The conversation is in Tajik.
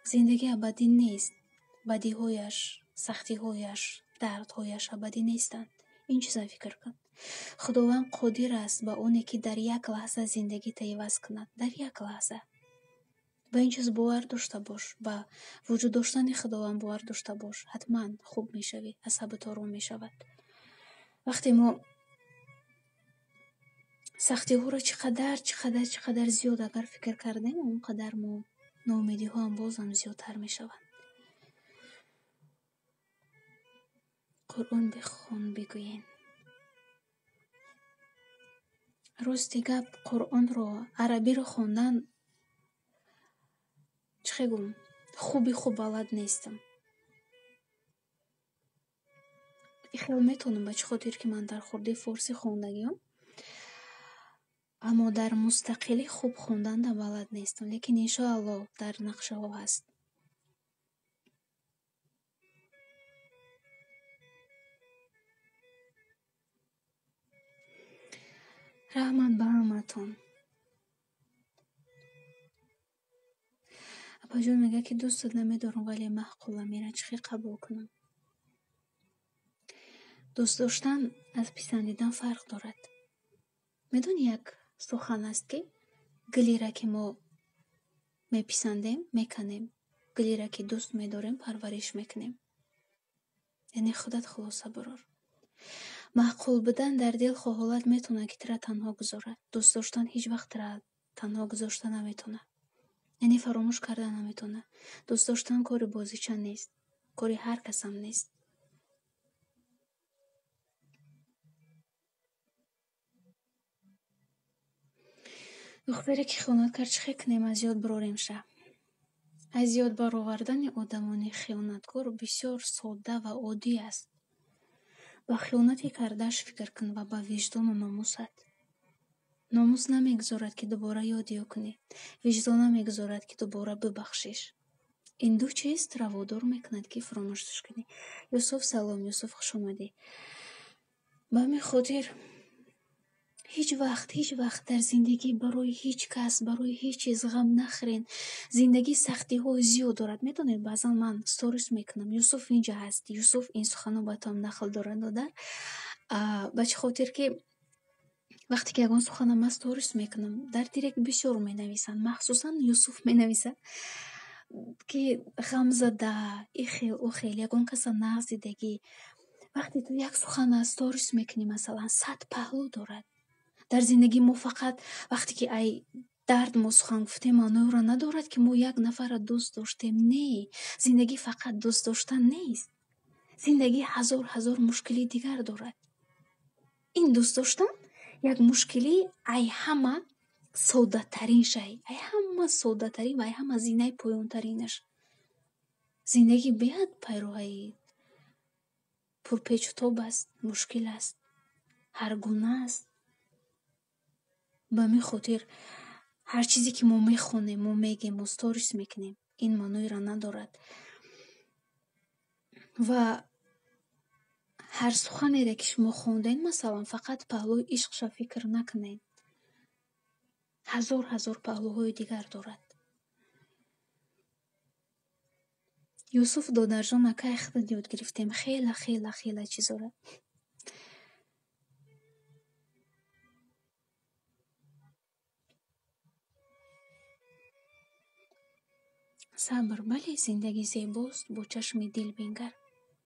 зиндагӣ абадӣ нест. бадиҳояш, сахтиҳояш, дардҳояш абадӣ нестанд. ин чиза фикр кун. худованд қодир аст ба оне ки дар як лаҳза зиндагита иваз кунад. Дар як лаҳза. ба ин чиз бовар дошта бош. ба вуҷуд доштани худованд бовар дошта бош. ҳатман хуб мешавӣ. асабат ором мешавад. вақте мо сахтиҳоро чиқадар зиёд агар фикр кардем, он қадар мо ноумедиҳоам бозам зиёдтар мешаванд. қуръон бихон бигӯен. рости гап қуръонро, арабиро хондан чӣ гум хуби хуб балад нестам. ихел метонам ба чӣ хотир ки ман дар хурди форсӣ хондагиам, аммо дар мустақилӣ хуб хонданда балад нестам, лекин иншоалло дар нақшаҳо ҳаст. раҳмат ба ҳаматон. апаҷон мега ки дӯстат намедорам, вале маъқула мера чӣ қабул кунам. дӯст доштан аз писандидан фарқ дорад. медони як сухан аст ки гилира ки мо меписандем меканем, гилира ки дӯст медорем парвариш мекунем. яъне худат хулоса барор. маъқул будан дар дил хоҳолат метавонад ки тира танҳо гузорад. дӯст доштан ҳеҷ вақт тира танҳо гузошта наметавонад. яъне фаромӯш карда наметавонад. дӯст доштан кори бозича нест. кори ҳар касам нест. духтаре ки хиёнат кард чӣ кунем, аз ёд барорем ша. аз ёд баровардани одамони хиёнатгор бисёр содда ва оддӣ аст. ба хиёнати кардааш фикр кун ва ба виҷдону номусат. номус намегузорад ки дубора ёдиё кунӣ. виҷдон намегузорад ки дубора бибахшиш. ин ду чиз раводор мекунад ки фаромӯшиш кунӣ. юсуф салом, юсуф хушомадӣ. ба ҳамин хотир ҳеҷ вақт дар зиндагӣ барои ҳеҷ кас, барои ҳеҷ чиз ғам нахӯрен. зиндагӣ сахтиҳои зиёд дорад. медонед, баъзан ман сторис мекунам. юсуф инҷа ҳаст. юсуф ин суханҳо ба том дахл дорад додар. ба чӣ хотир ки вақте ки ягон суханам ман сторис мекунам, дар директ бисёр менависанд. махсусан юсуф менависад ки ғамзада, ихел ухел, ягон каса нағзидагӣ. вақте ту як сухана сторис мекунӣ, масалан 100 паҳлӯ дорад. дар зиндагӣ мо фақат вақте ки ай дард мо сухан гуфтем, маъноиро надорад ки мо як нафарро дӯст доштем. Не, зиндагӣ фақат дӯст доштан нест. зиндагӣ ҳазор мушкили дигар дорад. ин дӯст доштан як мушкили ай ҳама соддатарин шай, ай ҳама соддатарин ва ай ҳама зинаи поёнтаринаш. зиндагӣ беҳад пайроҳаи пурпечутоб аст, мушкил аст, ҳар гуна аст. ба ҳамин хотир ҳар чизе ки мо мехонем, мо мегем, мо сторис мекунем, ин маъноиро надорад. ва ҳар суханере ки шумо хондем, масалан фақат паҳлӯи ишқша фикр накунед. ҳазор паҳлӯҳои дигар дорад. юсуф додарҷон акай худат ёд гирифтем хела чизора. сабр, бале зиндагӣ зебост, бо чашми дилбингар.